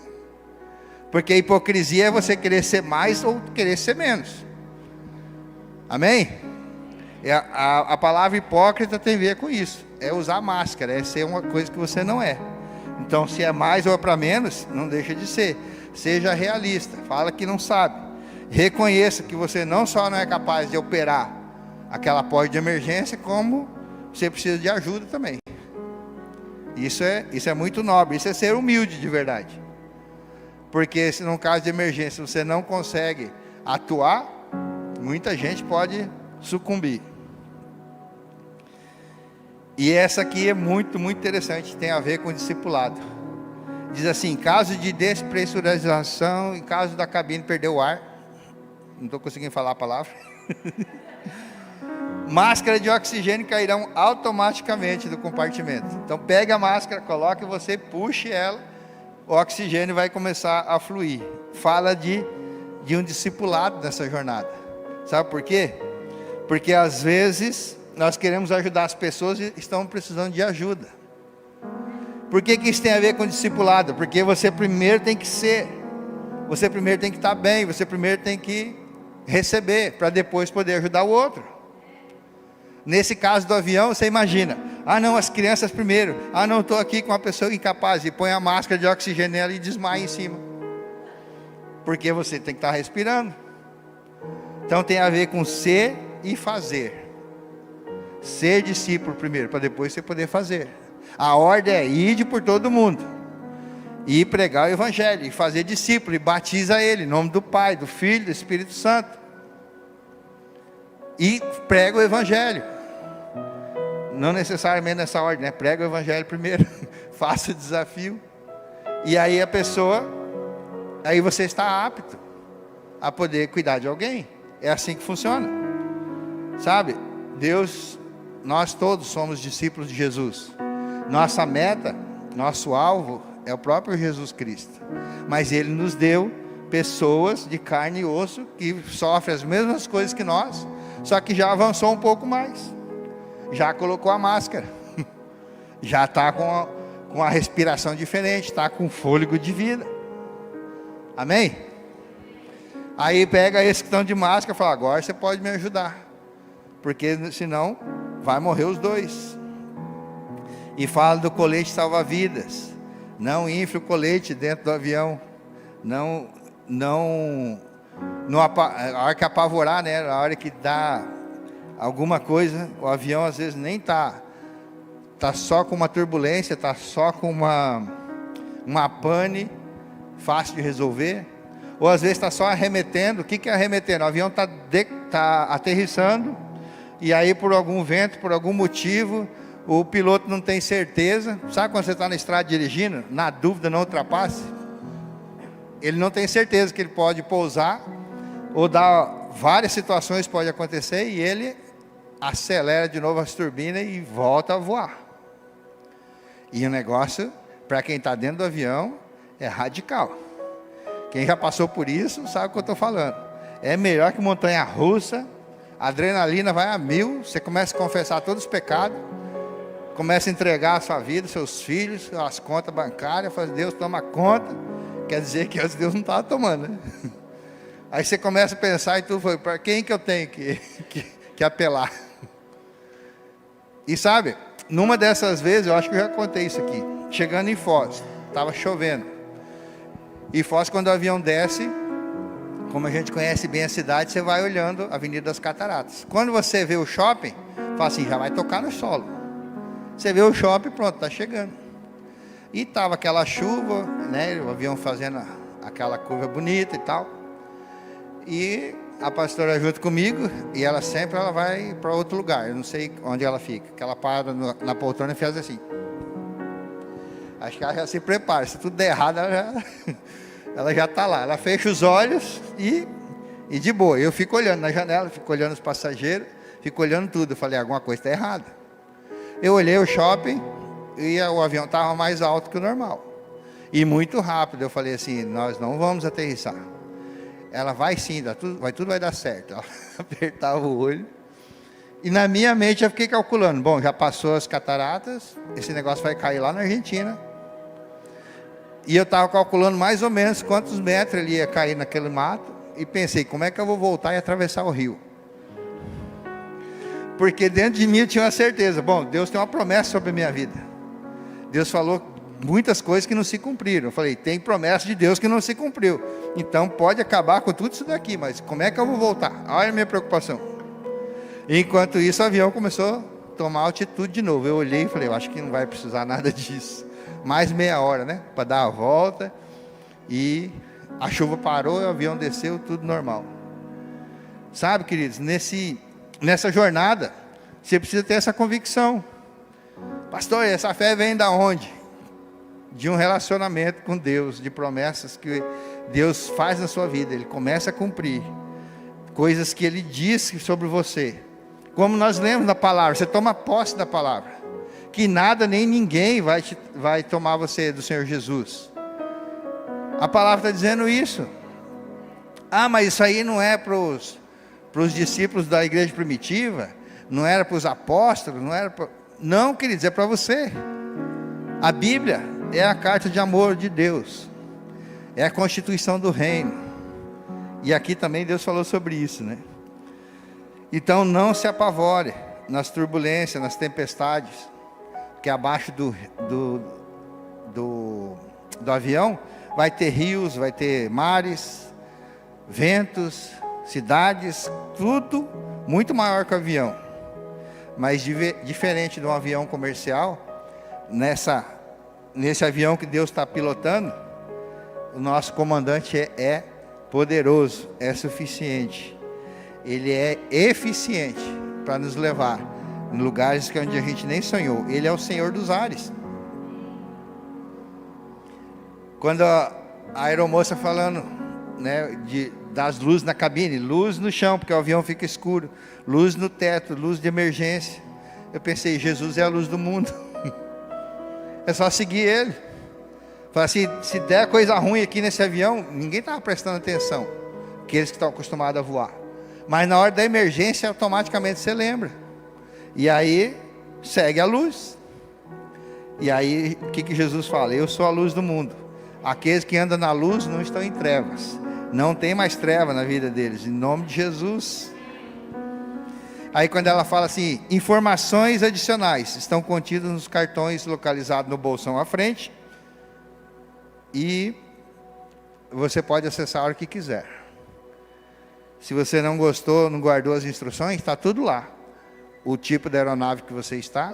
Porque a hipocrisia é você querer ser mais ou querer ser menos. Amém? A palavra hipócrita tem a ver com isso. É usar máscara, é ser uma coisa que você não é. Então se é mais ou é para menos, não deixa de ser. Seja realista, fala que não sabe. Reconheça que você não só não é capaz de operar aquela porta de emergência, como você precisa de ajuda também. Isso é muito nobre, isso é ser humilde de verdade. Porque se num caso de emergência você não consegue atuar, muita gente pode sucumbir. E essa aqui é muito, muito interessante, tem a ver com o discipulado. Diz assim: em caso de despressurização, em caso da cabine perder o ar, não estou conseguindo falar a palavra, máscara de oxigênio cairão automaticamente do compartimento. Então pegue a máscara, coloque você, puxe ela, o oxigênio vai começar a fluir. Fala de um discipulado nessa jornada. Sabe por quê? Porque às vezes nós queremos ajudar as pessoas e estão precisando de ajuda. Por que isso tem a ver com discipulado? Porque você primeiro tem que ser, você primeiro tem que estar bem, você primeiro tem que receber, para depois poder ajudar o outro. Nesse caso do avião, você imagina: ah não, as crianças primeiro, ah não, estou aqui com uma pessoa incapaz, e põe a máscara de oxigênio nela e desmaia em cima, porque você tem que estar respirando. Então tem a ver com ser e fazer. Ser discípulo primeiro, para depois você poder fazer. A ordem é: ide por todo mundo, e pregar o evangelho, e fazer discípulo, e batiza ele, em nome do Pai, do Filho e do Espírito Santo, e prega o evangelho. Não necessariamente nessa ordem, né? Prega o evangelho primeiro, faça o desafio, e aí a pessoa, aí você está apto a poder cuidar de alguém. É assim que funciona, sabe? Deus, nós todos somos discípulos de Jesus. Nossa meta, nosso alvo é o próprio Jesus Cristo, mas Ele nos deu pessoas de carne e osso, que sofrem as mesmas coisas que nós, só que já avançou um pouco mais, já colocou a máscara, já está com a respiração diferente, está com fôlego de vida. Amém? Aí pega esses que estão de máscara e fala: agora você pode me ajudar, porque senão vai morrer os dois. E fala do colete salva-vidas. Não infle o colete dentro do avião. A hora que apavorar, né? A hora que dá alguma coisa, o avião às vezes nem está só com uma turbulência, está só com uma pane fácil de resolver. Ou às vezes está só arremetendo. O que é arremetendo? O avião está aterrissando, e aí por algum vento, por algum motivo, o piloto não tem certeza. Sabe quando você está na estrada dirigindo, na dúvida não ultrapasse? Ele não tem certeza que ele pode pousar, ou várias situações podem acontecer, e ele acelera de novo as turbinas e volta a voar. E o negócio, para quem está dentro do avião, é radical. Quem já passou por isso sabe o que eu estou falando. É melhor que montanha-russa, a adrenalina vai a 1000, você começa a confessar todos os pecados, começa a entregar a sua vida, seus filhos, as contas bancárias, faz: Deus toma conta. Quer dizer que antes Deus não estava tomando, né? Aí você começa a pensar, e tu foi: para quem que eu tenho que apelar? E sabe, numa dessas vezes, eu acho que eu já contei isso aqui, chegando em Foz, estava chovendo, e Foz, quando o avião desce, como a gente conhece bem a cidade, você vai olhando a Avenida das Cataratas. Quando você vê o shopping, fala assim: já vai tocar no solo. Você vê o shopping, pronto, está chegando. E estava aquela chuva, né, o avião fazendo aquela curva bonita e tal. E a pastora junto comigo, e ela sempre vai para outro lugar, eu não sei onde ela fica, que ela para na poltrona e faz assim. Acho que ela já se prepara, se tudo der errado, ela já está lá. Ela fecha os olhos e de boa. Eu fico olhando na janela, fico olhando os passageiros, fico olhando tudo. Eu falei: alguma coisa está errada. Eu olhei o shopping e o avião estava mais alto que o normal, e muito rápido. Eu falei assim: nós não vamos aterrissar. Ela: vai sim, tudo vai dar certo. Ela apertava o olho, e na minha mente eu fiquei calculando: bom, já passou as cataratas, esse negócio vai cair lá na Argentina. E eu estava calculando mais ou menos quantos metros ele ia cair naquele mato, e pensei: como é que eu vou voltar e atravessar o rio? Porque dentro de mim eu tinha uma certeza: bom, Deus tem uma promessa sobre a minha vida. Deus falou muitas coisas que não se cumpriram. Eu falei: tem promessa de Deus que não se cumpriu, então pode acabar com tudo isso daqui, mas como é que eu vou voltar? Olha a minha preocupação. Enquanto isso, o avião começou a tomar altitude de novo. Eu olhei e falei: eu acho que não vai precisar nada disso. Mais meia hora, né, para dar a volta. E a chuva parou, o avião desceu, tudo normal. Sabe, queridos, nessa jornada, você precisa ter essa convicção, Pastor, essa fé vem da onde? De um relacionamento com Deus, de promessas que Deus faz na sua vida. Ele começa a cumprir coisas que Ele disse sobre você. Como nós lemos na palavra, você toma posse da palavra, que nada nem ninguém vai tomar você do Senhor Jesus. A palavra está dizendo isso. Ah, mas isso aí não é para os discípulos da igreja primitiva, não era para os apóstolos, não era para... Não, queridos, é para você. A Bíblia é a carta de amor de Deus, é a constituição do reino, e aqui também Deus falou sobre isso, né? Então não se apavore nas turbulências, nas tempestades, que abaixo do avião vai ter rios, vai ter mares, ventos, cidades, tudo muito maior que o avião. Mas diferente de um avião comercial, nesse avião que Deus está pilotando, o nosso comandante é poderoso, é suficiente. Ele é eficiente para nos levar em lugares que onde a gente nem sonhou. Ele é o Senhor dos ares. Quando a aeromoça falando, né, das luzes na cabine, luz no chão, porque o avião fica escuro, luz no teto, luz de emergência, eu pensei, Jesus é a luz do mundo. É só seguir Ele. Fala assim, se der coisa ruim aqui nesse avião, ninguém estava prestando atenção, aqueles que estão acostumados a voar. Mas na hora da emergência, automaticamente você lembra. E aí, segue a luz. E aí, o que Jesus fala? Eu sou a luz do mundo. Aqueles que andam na luz não estão em trevas. Não tem mais treva na vida deles, em nome de Jesus. Aí quando ela fala assim, informações adicionais estão contidas nos cartões localizados no bolsão à frente, e você pode acessar a hora que quiser. Se você não gostou, não guardou as instruções, está tudo lá. O tipo da aeronave que você está,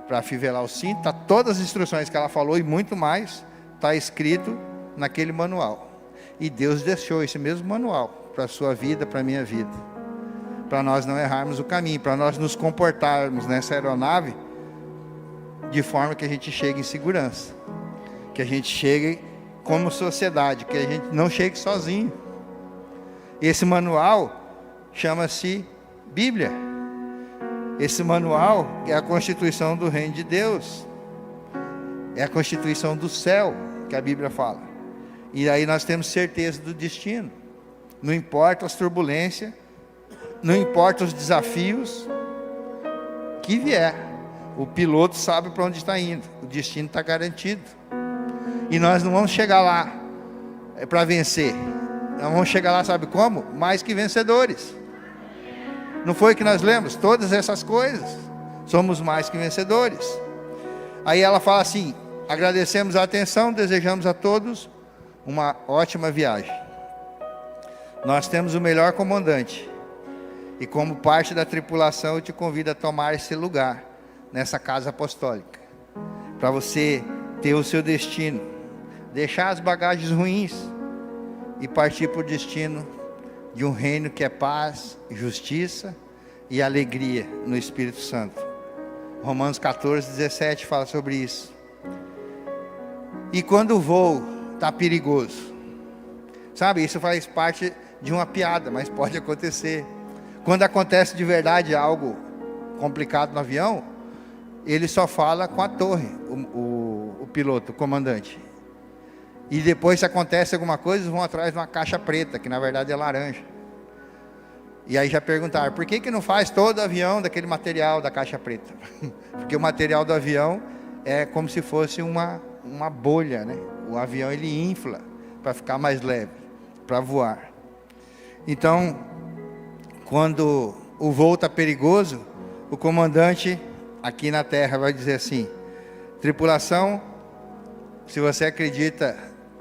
para afivelar o cinto, está todas as instruções que ela falou e muito mais, está escrito naquele manual. E Deus deixou esse mesmo manual para a sua vida, para a minha vida, para nós não errarmos o caminho, para nós nos comportarmos nessa aeronave de forma que a gente chegue em segurança, que a gente chegue como sociedade, que a gente não chegue sozinho. Esse manual chama-se Bíblia. Esse manual é a constituição do reino de Deus, é a constituição do céu, que a Bíblia fala. E aí nós temos certeza do destino. Não importa as turbulências, não importa os desafios que vier, o piloto sabe para onde está indo, o destino está garantido. E nós não vamos chegar lá para vencer, nós vamos chegar lá, sabe como? Mais que vencedores. Não foi que nós lemos? Todas essas coisas, somos mais que vencedores. Aí ela fala assim, agradecemos a atenção, desejamos a todos uma ótima viagem. Nós temos o melhor comandante, e como parte da tripulação eu te convido a tomar esse lugar nessa casa apostólica, para você ter o seu destino, deixar as bagagens ruins e partir para o destino de um reino que é paz, justiça e alegria no Espírito Santo. Romanos 14:17 fala sobre isso. E quando o voo está perigoso, sabe, isso faz parte de uma piada, mas pode acontecer. Quando acontece de verdade algo complicado no avião, ele só fala com a torre, o piloto, o comandante. E depois, se acontece alguma coisa, vão atrás de uma caixa preta, que na verdade é laranja. E aí já perguntaram, por que não faz todo avião daquele material da caixa preta? Porque o material do avião é como se fosse uma bolha, né? O avião ele infla para ficar mais leve, para voar. Então, quando o voo está perigoso, o comandante aqui na terra vai dizer assim, tripulação, se você acredita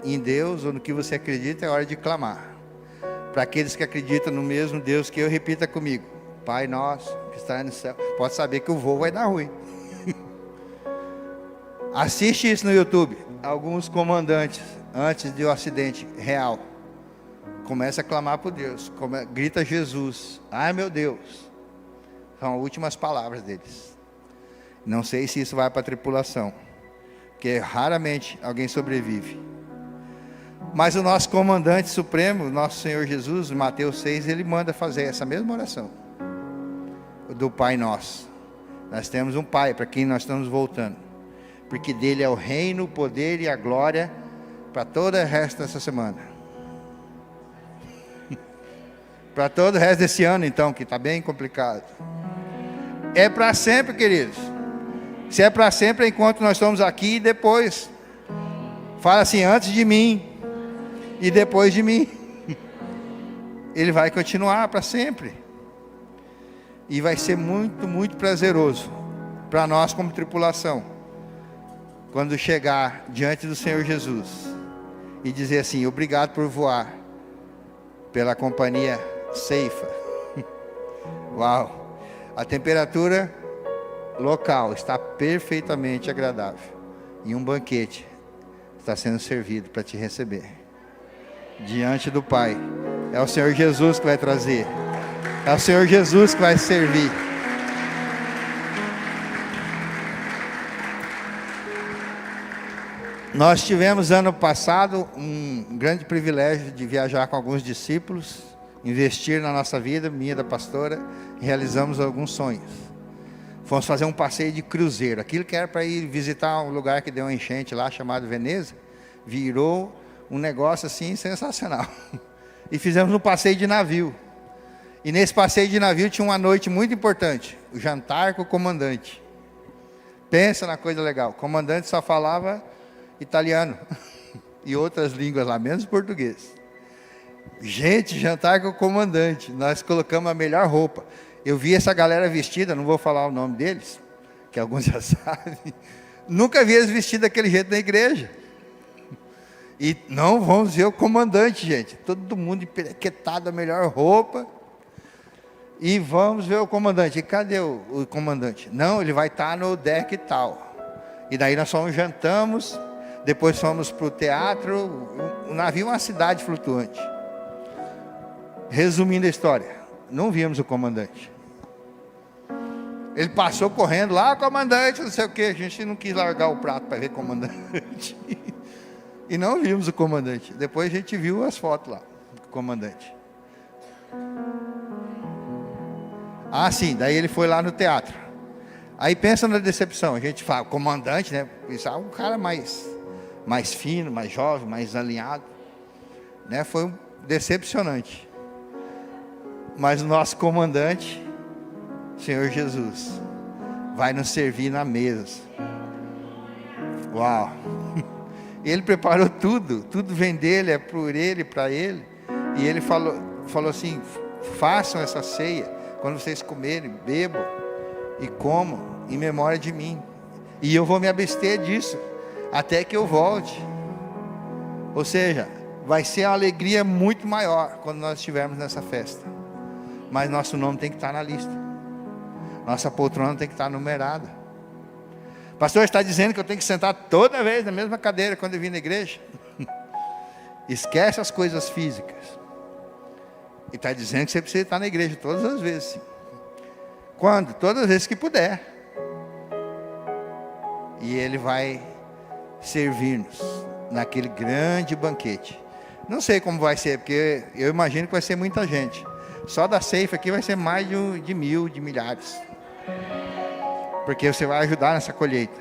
em Deus ou no que você acredita, é hora de clamar. Para aqueles que acreditam no mesmo Deus que eu, repita comigo, Pai nosso que está no céu. Pode saber que o voo vai dar ruim. Assiste isso no YouTube. Alguns comandantes, antes do acidente real, começa a clamar por Deus, grita Jesus, ai meu Deus. São as últimas palavras deles. Não sei se isso vai para a tripulação, porque raramente alguém sobrevive. Mas o nosso comandante supremo, nosso Senhor Jesus, em Mateus 6, ele manda fazer essa mesma oração do Pai Nosso. Nós temos um Pai para quem nós estamos voltando, porque dele é o reino, o poder e a glória para todo o resto dessa semana, para todo o resto desse ano, então, que está bem complicado. É para sempre, queridos. Se é para sempre, é enquanto nós estamos aqui, e depois fala assim, antes de mim e depois de mim. Ele vai continuar para sempre. E vai ser muito, muito prazeroso para nós como tripulação, quando chegar diante do Senhor Jesus e dizer assim, obrigado por voar pela companhia Ceifa. Uau! A temperatura local está perfeitamente agradável, e um banquete está sendo servido para te receber diante do Pai. É o Senhor Jesus que vai trazer, é o Senhor Jesus que vai servir. Nós tivemos ano passado um grande privilégio de viajar com alguns discípulos, investir na nossa vida, minha e da pastora, e realizamos alguns sonhos. Fomos fazer um passeio de cruzeiro, aquilo que era para ir visitar um lugar que deu uma enchente lá, chamado Veneza, virou um negócio assim sensacional. E fizemos um passeio de navio. E nesse passeio de navio tinha uma noite muito importante, o jantar com o comandante. Pensa na coisa legal, o comandante só falava italiano e outras línguas lá, menos português. Gente, jantar com o comandante, nós colocamos a melhor roupa. Eu vi essa galera vestida, não vou falar o nome deles, que alguns já sabem. Nunca vi eles vestidos daquele jeito na igreja. E não vamos ver o comandante, gente. Todo mundo emperequetado, a melhor roupa. E vamos ver o comandante. E cadê o comandante? Não, ele vai estar no deck e tal. E daí nós fomos, jantamos, depois fomos para o teatro. O navio é uma cidade flutuante. Resumindo a história, não vimos o comandante. Ele passou correndo lá, comandante, não sei o que. A gente não quis largar o prato para ver o comandante. E não vimos o comandante. Depois a gente viu as fotos lá do comandante. Ah, sim, daí ele foi lá no teatro. Aí pensa na decepção. A gente fala, comandante, né? Pensava um cara mais fino, mais jovem, mais alinhado, né? Foi decepcionante. Mas o nosso comandante, Senhor Jesus, vai nos servir na mesa. Uau! Ele preparou tudo vem dele, é por ele, para ele. E ele falou assim, façam essa ceia, quando vocês comerem, bebam e comam em memória de mim. E eu vou me abster disso, até que eu volte. Ou seja, vai ser uma alegria muito maior, quando nós estivermos nessa festa. Mas nosso nome tem que estar na lista. Nossa poltrona tem que estar numerada. Pastor, está dizendo que eu tenho que sentar toda vez na mesma cadeira quando eu vim na igreja? Esquece as coisas físicas. E está dizendo que você precisa estar na igreja todas as vezes. Quando? Todas as vezes que puder. E Ele vai servir-nos naquele grande banquete. Não sei como vai ser, porque eu imagino que vai ser muita gente. Só da Ceifa aqui vai ser mais de 1.000, de milhares. Porque você vai ajudar nessa colheita.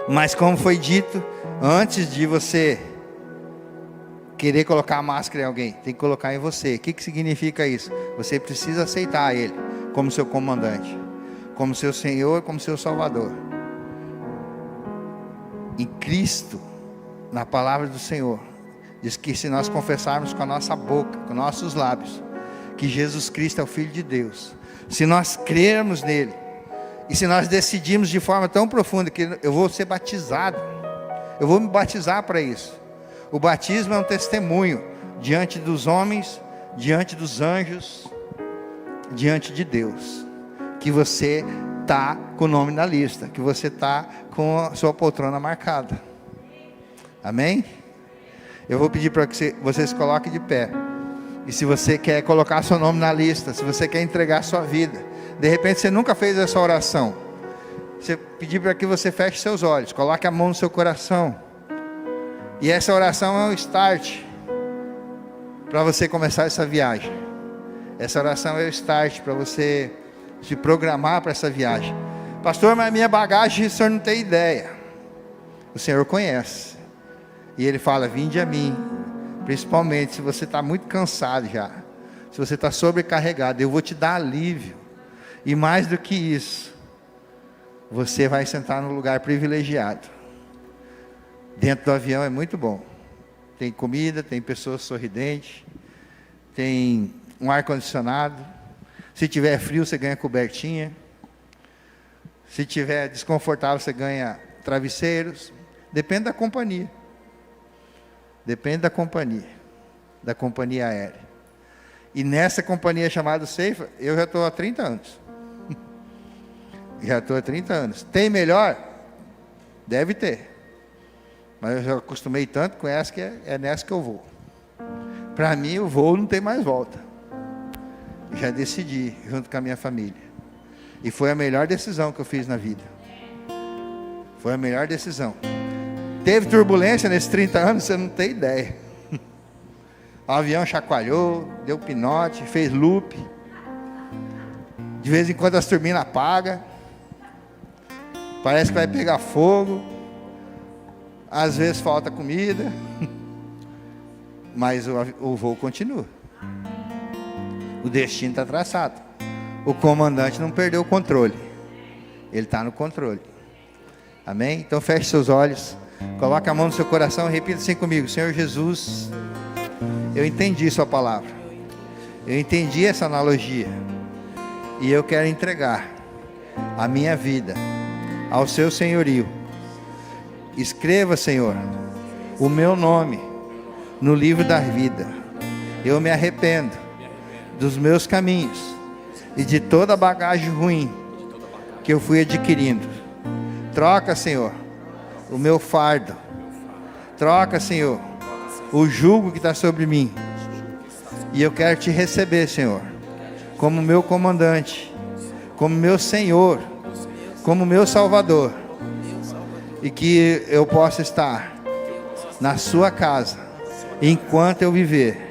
Mas como foi dito, antes de você querer colocar a máscara em alguém, tem que colocar em você. O que significa isso? Você precisa aceitar Ele como seu comandante, como seu Senhor, como seu Salvador. Em Cristo, na palavra do Senhor, diz que se nós confessarmos com a nossa boca, com nossos lábios, que Jesus Cristo é o Filho de Deus, se nós crermos nele, e se nós decidirmos de forma tão profunda que eu vou ser batizado, eu vou me batizar para isso. O batismo é um testemunho diante dos homens, diante dos anjos, diante de Deus, que você está com o nome na lista, que você está com a sua poltrona marcada. Amém? Eu vou pedir para que você se coloque de pé. E se você quer colocar seu nome na lista, se você quer entregar sua vida, de repente você nunca fez essa oração, pedir para que você feche seus olhos, coloque a mão no seu coração. E essa oração é um start para você começar essa viagem. Essa oração é o start para você se programar para essa viagem. Pastor, mas minha bagagem o senhor não tem ideia. O Senhor conhece. E Ele fala, vinde a mim. Principalmente se você está muito cansado já. Se você está sobrecarregado, eu vou te dar alívio. E mais do que isso, você vai sentar num lugar privilegiado. Dentro do avião é muito bom. Tem comida, tem pessoas sorridentes, tem um ar-condicionado. Se tiver frio, você ganha cobertinha. Se tiver desconfortável, você ganha travesseiros. Depende da companhia. Depende da companhia aérea. E nessa companhia chamada Safe, eu já estou há 30 anos. Já estou há 30 anos. Tem melhor? Deve ter. Mas eu já acostumei tanto com essa que é nessa que eu vou. Para mim, o voo não tem mais volta. Já decidi, junto com a minha família. E foi a melhor decisão que eu fiz na vida. Foi a melhor decisão. Teve turbulência nesses 30 anos, você não tem ideia. O avião chacoalhou, deu pinote, fez loop. De vez em quando as turbinas apagam. Parece que vai pegar fogo. Às vezes falta comida. Mas o voo continua. O destino está traçado. O comandante não perdeu o controle. Ele está no controle. Amém? Então feche seus olhos. Coloque a mão no seu coração e repita assim comigo. Senhor Jesus, eu entendi sua palavra. Eu entendi essa analogia. E eu quero entregar a minha vida ao seu senhorio. Escreva, Senhor, o meu nome no livro da vida. Eu me arrependo dos meus caminhos e de toda a bagagem ruim que eu fui adquirindo. Troca, Senhor, o meu fardo. Troca, Senhor, o jugo que está sobre mim. E eu quero te receber, Senhor, como meu comandante, como meu Senhor, como meu Salvador. E que eu possa estar na sua casa enquanto eu viver.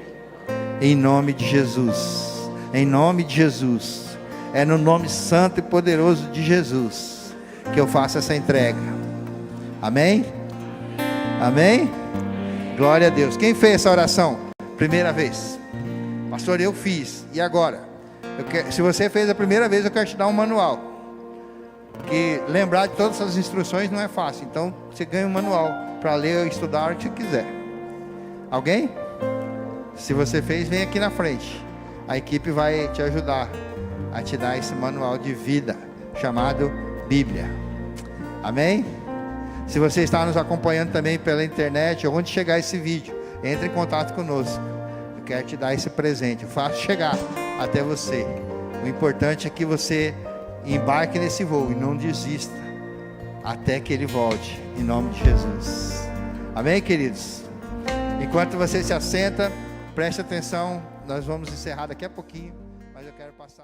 Em nome de Jesus. Em nome de Jesus. É no nome santo e poderoso de Jesus que eu faço essa entrega. Amém? Amém? Glória a Deus. Quem fez essa oração? Primeira vez. Pastor, eu fiz. E agora? Se você fez a primeira vez, eu quero te dar um manual. Que lembrar de todas essas instruções não é fácil. Então você ganha um manual para ler ou estudar a hora que você quiser. Alguém? Se você fez, vem aqui na frente. A equipe vai te ajudar a te dar esse manual de vida chamado Bíblia. Amém? Se você está nos acompanhando também pela internet, onde chegar esse vídeo, entre em contato conosco. Eu quero te dar esse presente. Eu faço chegar até você. O importante é que você embarque nesse voo e não desista até que ele volte, em nome de Jesus. Amém, queridos? Enquanto você se assenta, preste atenção. Nós vamos encerrar daqui a pouquinho, mas eu quero passar